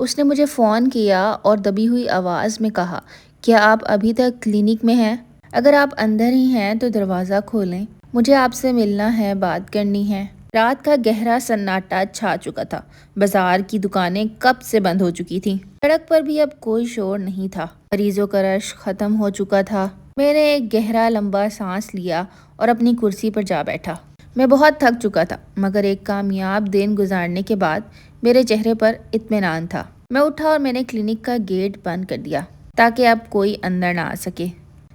اس نے مجھے فون کیا اور دبی ہوئی آواز میں کہا، کیا آپ ابھی تک کلینک میں ہیں؟ اگر آپ اندر ہی ہیں تو دروازہ کھولیں، مجھے آپ سے ملنا ہے، بات کرنی ہے۔ رات کا گہرا سناٹا چھا چکا تھا۔ بازار کی دکانیں کب سے بند ہو چکی تھیں۔ سڑک پر بھی اب کوئی شور نہیں تھا۔ مریضوں کا رش ختم ہو چکا تھا۔ میں نے ایک گہرا لمبا سانس لیا اور اپنی کرسی پر جا بیٹھا۔ میں بہت تھک چکا تھا، مگر ایک کامیاب دن گزارنے کے بعد میرے چہرے پر اطمینان تھا۔ میں اٹھا اور میں نے کلینک کا گیٹ بند کر دیا تاکہ اب کوئی اندر نہ آ سکے۔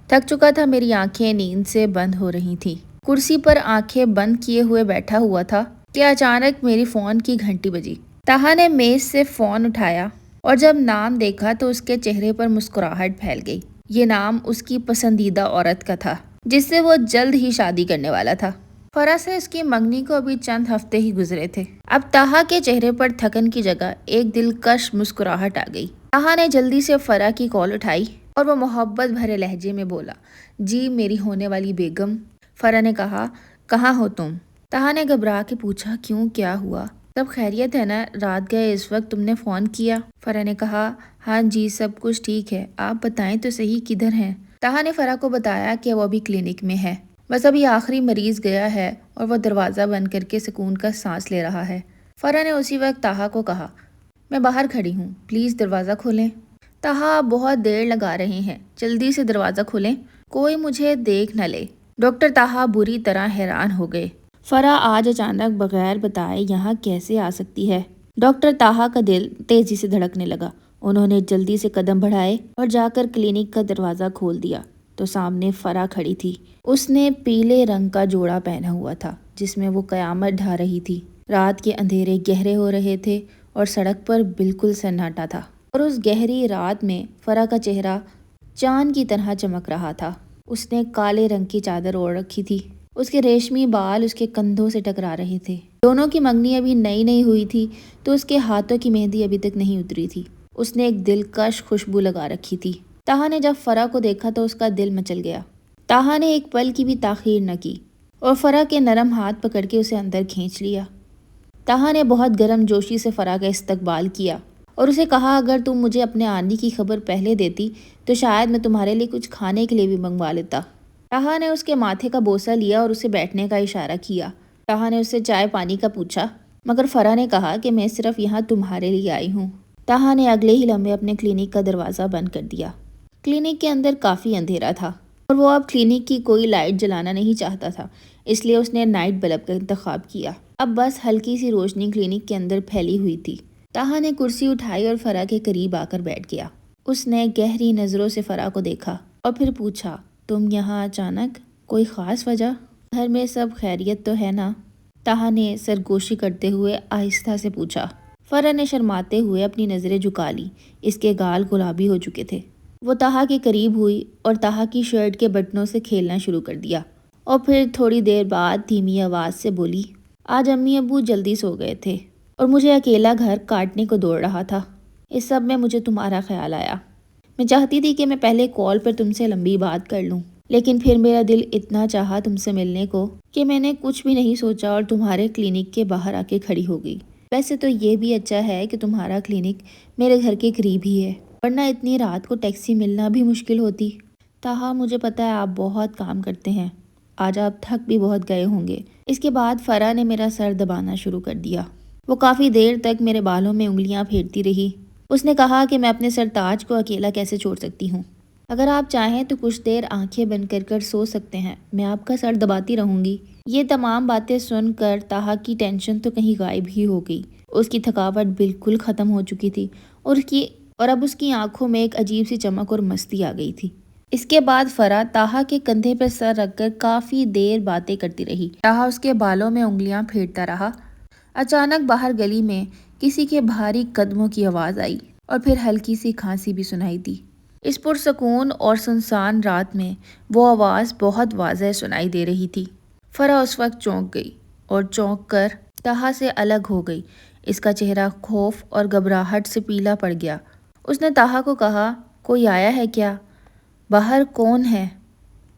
تھک چکا تھا، میری آنکھیں نیند سے بند ہو رہی تھیں۔ کرسی پر آنکھیں بند کیے ہوئے بیٹھا ہوا تھا کہ اچانک میری فون کی گھنٹی بجی۔ طاہا نے میز سے فون اٹھایا اور جب نام دیکھا تو اس کے چہرے پر مسکراہٹ پھیل گئی۔ یہ نام اس کی پسندیدہ عورت کا تھا جس سے وہ جلد ہی شادی کرنے والا تھا۔ فرا سے اس کی منگنی کو ابھی چند ہفتے ہی گزرے تھے۔ اب طاہا کے چہرے پر تھکن کی جگہ ایک دلکش مسکراہٹ آ گئی۔ طاہا نے جلدی سے فرا کی کال اٹھائی اور وہ محبت بھرے لہجے میں بولا، جی میری ہونے والی بیگم۔ فرا نے کہا، کہاں ہو تم؟ طاہا نے گھبرا کے پوچھا، کیوں، کیا ہوا؟ سب خیریت ہے نا؟ رات گئے اس وقت تم نے فون کیا۔ فرا نے کہا، ہاں جی سب کچھ ٹھیک ہے، آپ بتائیں تو صحیح کدھر ہیں؟ طاہا نے فرا کو بتایا کہ وہ ابھی کلینک میں ہے، بس ابھی آخری مریض گیا ہے اور وہ دروازہ بند کر کے سکون کا سانس لے رہا ہے۔ فرا نے اسی وقت طاہا کو کہا، میں باہر کھڑی ہوں، پلیز دروازہ کھولیں۔ طاہا، آپ بہت دیر لگا رہے ہیں، جلدی سے دروازہ کھولیں، کوئی مجھے دیکھ نہ لے۔ ڈاکٹر طاہا بری طرح حیران ہو گئے۔ فرا آج اچانک بغیر بتائے یہاں کیسے آ سکتی ہے؟ ڈاکٹر طاہا کا دل تیزی سے دھڑکنے لگا۔ انہوں نے جلدی سے قدم بڑھائے اور جا کر کلینک کا دروازہ کھول دیا تو سامنے فرا کھڑی تھی۔ اس نے پیلے رنگ کا جوڑا پہنا ہوا تھا جس میں وہ قیامت ڈھا رہی تھی۔ رات کے اندھیرے گہرے ہو رہے تھے اور سڑک پر بالکل سناٹا تھا، اور اس گہری رات میں فرا کا چہرہ چاند کی طرح چمک رہا تھا۔ اس نے کالے رنگ کی چادر اوڑھ رکھی تھی، اس کے ریشمی بال اس کے کندھوں سے ٹکرا رہے تھے۔ دونوں کی منگنی ابھی نئی نئی ہوئی تھی تو اس کے ہاتھوں کی مہندی ابھی تک نہیں اتری تھی۔ اس نے ایک دلکش خوشبو لگا رکھی تھی۔ طاہا نے جب فرا کو دیکھا تو اس کا دل مچل گیا۔ طاہا نے ایک پل کی بھی تاخیر نہ کی اور فرا کے نرم ہاتھ پکڑ کے اسے اندر کھینچ لیا۔ طاہا نے بہت گرم جوشی سے فرا کا استقبال کیا اور اسے کہا، اگر تم مجھے اپنے آنے کی خبر پہلے دیتی تو شاید میں تمہارے لیے کچھ کھانے کے لیے بھی منگوا لیتا۔ طاہا نے اس کے ماتھے کا بوسہ لیا اور اسے بیٹھنے کا اشارہ کیا۔ طاہا نے اس سے چائے پانی کا پوچھا، مگر فرا نے کہا کہ میں صرف یہاں تمہارے لیے آئی ہوں۔ طاہا نے اگلے ہی لمحے اپنے کلینک کا دروازہ بند کر دیا۔ کلینک کے اندر کافی اندھیرا تھا اور وہ اب کلینک کی کوئی لائٹ جلانا نہیں چاہتا تھا، اس لیے اس نے نائٹ بلب کا انتخاب کیا۔ اب بس ہلکی سی روشنی کلینک کے اندر پھیلی ہوئی تھی۔ طاہا نے کرسی اٹھائی اور فرا کے قریب آ کر بیٹھ گیا۔ اس نے گہری نظروں سے فرا کو دیکھا اور پھر پوچھا، تم یہاں اچانک؟ کوئی خاص وجہ؟ گھر میں سب خیریت تو ہے نا؟ طاہا نے سرگوشی کرتے ہوئے آہستہ سے پوچھا۔ فرا نے شرماتے ہوئے اپنی نظریں جھکا لی، اس کے گال گلابی ہو چکے تھے۔ وہ طاہا کے قریب ہوئی اور طاہا کی شرٹ کے بٹنوں سے کھیلنا شروع کر دیا اور پھر تھوڑی دیر بعد دھیمی آواز سے بولی، آج امی ابو جلدی سو گئے تھے اور مجھے اکیلا گھر کاٹنے کو دوڑ رہا تھا۔ اس سب میں مجھے تمہارا خیال آیا۔ میں چاہتی تھی کہ میں پہلے کال پر تم سے لمبی بات کر لوں، لیکن پھر میرا دل اتنا چاہا تم سے ملنے کو کہ میں نے کچھ بھی نہیں سوچا اور تمہارے کلینک کے باہر آ کے کھڑی ہو گئی۔ ویسے تو یہ بھی اچھا ہے کہ تمہارا کلینک میرے گھر کے قریب ہی ہے، ورنہ اتنی رات کو ٹیکسی ملنا بھی مشکل ہوتی۔ طاہا، مجھے پتا ہے آپ بہت کام کرتے ہیں، آج آپ تھک بھی بہت گئے ہوں گے۔ اس کے بعد فرا نے میرا سر دبانا شروع کر دیا۔ وہ کافی دیر تک میرے بالوں میں انگلیاں پھیرتی رہی۔ اس نے کہا کہ میں اپنے سرتاج کو اکیلا کیسے چھوڑ سکتی ہوں؟ اگر آپ چاہیں تو کچھ دیر آنکھیں بند کر کر سو سکتے ہیں، میں آپ کا سر دباتی رہوں گی۔ یہ تمام باتیں سن کر طاہا کی ٹینشن تو کہیں غائب ہی ہو گئی۔ اس کی تھکاوٹ بالکل ختم ہو چکی تھی اور اب اس کی آنکھوں میں ایک عجیب سی چمک اور مستی آ گئی تھی۔ اس کے بعد فرا طاہا کے کندھے پر سر رکھ کر کافی دیر باتیں کرتی رہی۔ طاہا اس کے بالوں میں انگلیاں پھیرتا رہا۔ اچانک باہر گلی میں کسی کے بھاری قدموں کی آواز آئی اور پھر ہلکی سی کھانسی بھی سنائی دی۔ اس پرسکون اور سنسان رات میں وہ آواز بہت واضح سنائی دے رہی تھی۔ فرا اس وقت چونک گئی اور چونک کر طاہا سے الگ ہو گئی۔ اس کا چہرہ خوف اور گھبراہٹ سے پیلا پڑ گیا۔ اس نے طاہا کو کہا، کوئی آیا ہے کیا؟ باہر کون ہے؟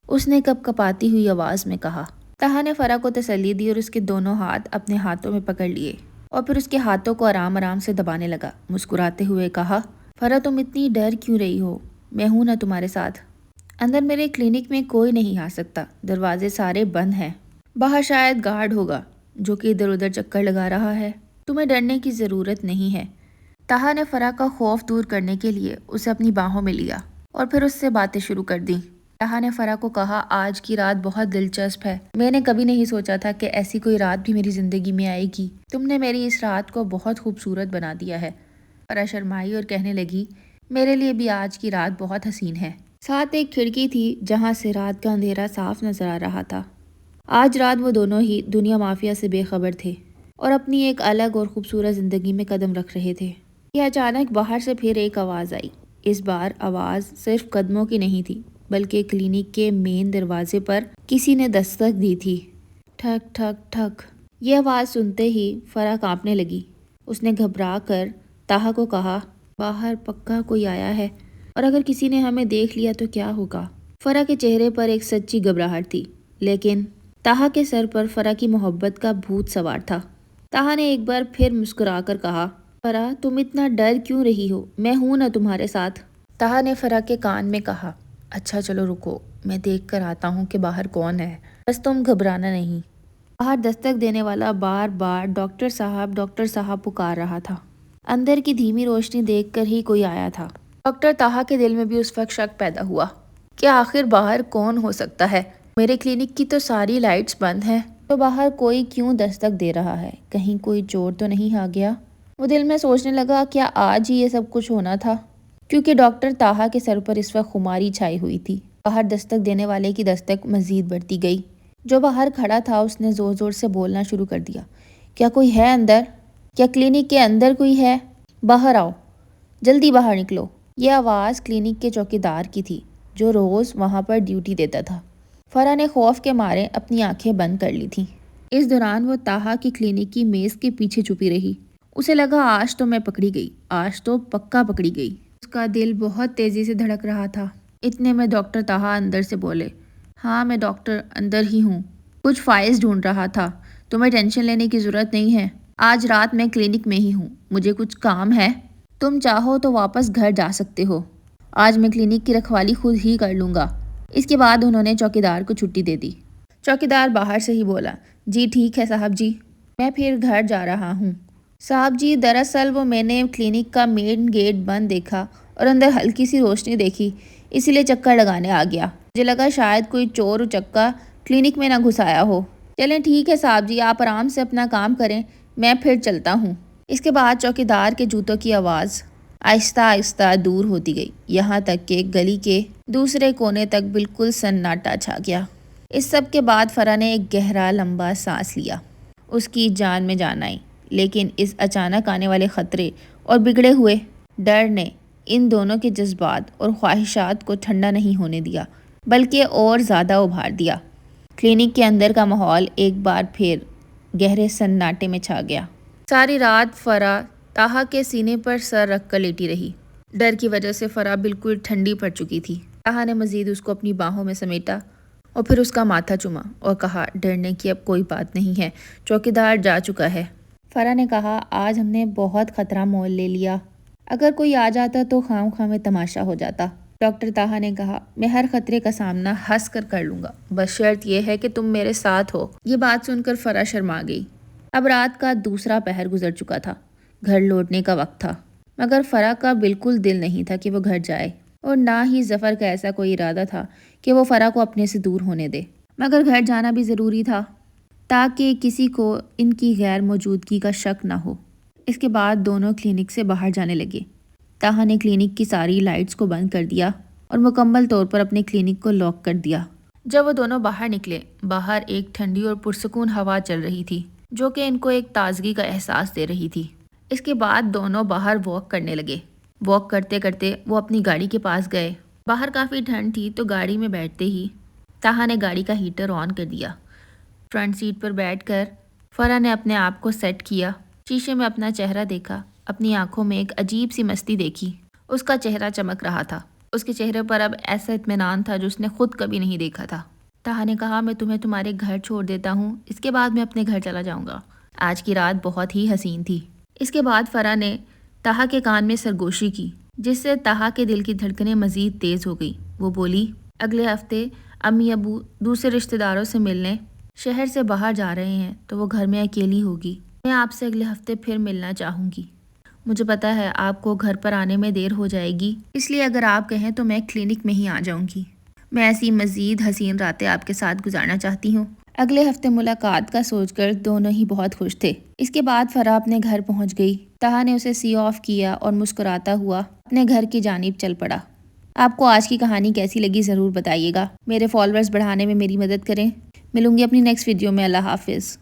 اس نے کپ کپاتی ہوئی آواز میں کہا۔ طاہا نے فرا کو تسلی دی اور اس کے دونوں ہاتھ اپنے ہاتھوں میں پکڑ لیے اور پھر اس کے ہاتھوں کو آرام آرام سے دبانے لگا۔ مسکراتے ہوئے کہا، فرا تم اتنی ڈر کیوں رہی ہو؟ میں ہوں نا تمہارے ساتھ۔ اندر میرے کلینک میں کوئی نہیں آ سکتا، دروازے سارے بند ہیں۔ باہر شاید گارڈ ہوگا جو کہ ادھر ادھر چکر لگا رہا ہے۔ تمہیں ڈرنے کی ضرورت نہیں ہے۔ طاہا نے فرا کا خوف دور کرنے کے لیے اسے اپنی باہوں میں لیا اور پھر اس سے باتیں شروع کر دیں۔ طاہا نے فرا کو کہا، آج کی رات بہت دلچسپ ہے۔ میں نے کبھی نہیں سوچا تھا کہ ایسی کوئی رات بھی میری زندگی میں آئے گی۔ تم نے میری اس رات کو بہت خوبصورت بنا دیا ہے۔ فرا شرمائی اور کہنے لگی، میرے لیے بھی آج کی رات بہت حسین ہے۔ ساتھ ایک کھڑکی تھی جہاں سے رات کا اندھیرا صاف نظر آ رہا تھا۔ آج رات وہ دونوں ہی دنیا مافیا سے بے خبر تھے اور اپنی ایک الگ اور خوبصورت زندگی میں قدم رکھ رہے تھے کہ اچانک باہر سے پھر ایک آواز آئی۔ اس بار آواز صرف قدموں کی نہیں تھی بلکہ کلینک کے مین دروازے پر کسی نے دستک دی تھی۔ ٹھک ٹھک ٹھک۔ یہ آواز سنتے ہی فرا کانپنے لگی۔ اس نے گھبرا کر طاہا کو کہا، باہر پکا کوئی آیا ہے اور اگر کسی نے ہمیں دیکھ لیا تو کیا ہوگا؟ فرا کے چہرے پر ایک سچی گھبراہٹ تھی، لیکن طاہا کے سر پر فرا کی محبت کا بھوت سوار تھا۔ طاہا نے ایک بار پھر مسکرا کر کہا، فرا تم اتنا ڈر کیوں رہی ہو؟ میں ہوں نا تمہارے ساتھ۔ طاہا نے فرا کے کان میں کہا، اچھا چلو رکو، میں دیکھ کر آتا ہوں کہ باہر کون ہے، بس تم گھبرانا نہیں۔ باہر دستک دینے والا بار بار ڈاکٹر صاحب پکار رہا تھا۔ اندر کی دھیمی روشنی دیکھ کر ہی کوئی آیا تھا۔ ڈاکٹر طاہا کے دل میں بھی اس وقت شک پیدا ہوا کہ آخر باہر کون ہو سکتا ہے؟ میرے کلینک کی تو ساری لائٹس بند ہیں، تو باہر کوئی کیوں دستک دے رہا ہے؟ کہیں کوئی چور تو نہیں آ گیا؟ وہ دل میں سوچنے لگا، کیا آج ہی یہ سب کچھ ہونا تھا؟ کیونکہ ڈاکٹر طاہا کے سر پر اس وقت خماری چھائی ہوئی تھی۔ باہر دستک دینے والے کی دستک مزید بڑھتی گئی۔ جو باہر کھڑا تھا اس نے زور زور سے بولنا شروع کر دیا، کیا کوئی ہے اندر؟ کیا کلینک کے اندر کوئی ہے؟ باہر آؤ، جلدی باہر نکلو۔ یہ آواز کلینک کے چوکیدار کی تھی جو روز وہاں پر ڈیوٹی دیتا تھا۔ فرا نے خوف کے مارے اپنی آنکھیں بند کر لی تھیں۔ اس دوران وہ طاہا کی کلینک کی میز کے پیچھے چھپی رہی۔ اسے لگا آج تو میں پکڑی گئی، آج تو پکا پکڑی گئی۔ اس کا دل بہت تیزی سے دھڑک رہا تھا۔ اتنے میں ڈاکٹر طاہا اندر سے بولے، ہاں میں ڈاکٹر اندر ہی ہوں، کچھ فائلز ڈھونڈ رہا تھا، تمہیں ٹینشن لینے کی ضرورت نہیں ہے، آج رات میں کلینک میں ہی ہوں، مجھے کچھ کام ہے، تم چاہو تو واپس گھر جا سکتے ہو، آج میں کلینک کی رکھوالی خود ہی کر لوں گا۔ اس کے بعد انہوں نے چوکیدار کو چھٹی دے دی۔ چوکیدار باہر سے ہی بولا، جی ٹھیک ہے صاحب جی، میں پھر گھر جا رہا ہوں۔ صاحب جی دراصل وہ میں نے کلینک کا مین گیٹ بند دیکھا اور اندر ہلکی سی روشنی دیکھی، اسی لیے چکر لگانے آ گیا، مجھے لگا شاید کوئی چور اچکا کلینک میں نہ گھس آیا ہو۔ چلیں ٹھیک ہے صاحب جی، آپ آرام سے اپنا کام کریں، میں پھر چلتا ہوں۔ اس کے بعد چوکیدار کے جوتوں کی آواز آہستہ آہستہ دور ہوتی گئی، یہاں تک کہ گلی کے دوسرے کونے تک بالکل سناٹا چھا گیا۔ اس سب کے بعد فرا نے ایک گہرا لمبا سانس لیا۔ اس کی جان میں جان آئی، لیکن اس اچانک آنے والے خطرے اور بگڑے ہوئے ڈر نے ان دونوں کے جذبات اور خواہشات کو ٹھنڈا نہیں ہونے دیا بلکہ اور زیادہ ابھار دیا۔ کلینک کے اندر کا ماحول ایک بار پھر گہرے سناٹے میں چھا گیا۔ ساری رات فرا طاہا کے سینے پر سر رکھ کر لیٹی رہی۔ ڈر کی وجہ سے فرا بالکل ٹھنڈی پڑ چکی تھی۔ طاہا نے مزید اس کو اپنی باہوں میں سمیٹا اور پھر اس کا ماتھا چوما اور کہا، ڈرنے کی اب کوئی بات نہیں ہے، چوکیدار جا چکا ہے۔ فرا نے کہا، آج ہم نے بہت خطرہ مول لے لیا، اگر کوئی آ جاتا تو خام خواہ میں تماشا ہو جاتا۔ ڈاکٹر طاہا نے کہا، میں ہر خطرے کا سامنا ہنس کر لوں گا، بس شرط یہ ہے کہ تم میرے ساتھ ہو۔ یہ بات سن کر فرا شرما گئی۔ اب رات کا دوسرا پہر گزر چکا تھا، گھر لوٹنے کا وقت تھا، مگر فرا کا بالکل دل نہیں تھا کہ وہ گھر جائے اور نہ ہی ظفر کا ایسا کوئی ارادہ تھا کہ وہ فرا کو اپنے سے دور ہونے دے، مگر گھر جانا بھی ضروری تھا تاکہ کسی کو ان کی غیر موجودگی کا شک نہ ہو۔ اس کے بعد دونوں کلینک سے باہر جانے لگے۔ طاہا نے کلینک کی ساری لائٹس کو بند کر دیا اور مکمل طور پر اپنے کلینک کو لاک کر دیا۔ جب وہ دونوں باہر نکلے، باہر ایک ٹھنڈی اور پرسکون ہوا چل رہی تھی جو کہ ان کو ایک تازگی کا احساس دے رہی تھی۔ اس کے بعد دونوں باہر واک کرنے لگے۔ واک کرتے کرتے وہ اپنی گاڑی کے پاس گئے۔ باہر کافی ٹھنڈ تھی تو گاڑی میں بیٹھتے ہی طاہا نے گاڑی کا ہیٹر آن کر دیا۔ فرنٹ سیٹ پر بیٹھ کر فرا نے اپنے آپ کو سیٹ کیا، شیشے میں اپنا چہرہ دیکھا، اپنی آنکھوں میں ایک عجیب سی مستی دیکھی۔ اس کا چہرہ چمک رہا تھا، اس کے چہرے پر اب ایسا اطمینان تھا جو اس نے خود کبھی نہیں دیکھا تھا۔ طاہا نے کہا، میں تمہیں تمہارے گھر چھوڑ دیتا ہوں، اس کے بعد میں اپنے گھر چلا جاؤں گا، آج کی رات بہت ہی حسین تھی۔ اس کے بعد فرح نے طہا کے کان میں سرگوشی کی، جس سے طہا کے دل کی دھڑکنیں مزید تیز ہو گئی۔ وہ بولی، اگلے ہفتے امی ابو دوسرے رشتہ داروں سے ملنے شہر سے باہر جا رہے ہیں تو وہ گھر میں اکیلی ہوگی۔ میں آپ سے اگلے ہفتے پھر ملنا چاہوں گی۔ مجھے پتا ہے آپ کو گھر پر آنے میں دیر ہو جائے گی، اس لیے اگر آپ کہیں تو میں کلینک میں ہی آ جاؤں گی۔ میں ایسی مزید حسین راتیں آپ کے ساتھ گزارنا چاہتی ہوں۔ اگلے ہفتے ملاقات کا سوچ کر دونوں ہی بہت خوش تھے۔ اس کے بعد فرح اپنے گھر پہنچ گئی۔ طہا نے اسے سی آف کیا اور مسکراتا ہوا اپنے گھر کی جانب چل پڑا۔ آپ کو آج کی کہانی کیسی لگی ضرور بتائیے گا۔ میرے فالوورز بڑھانے میں میری مدد کریں۔ ملوں گی اپنی نیکسٹ ویڈیو میں۔ اللہ حافظ۔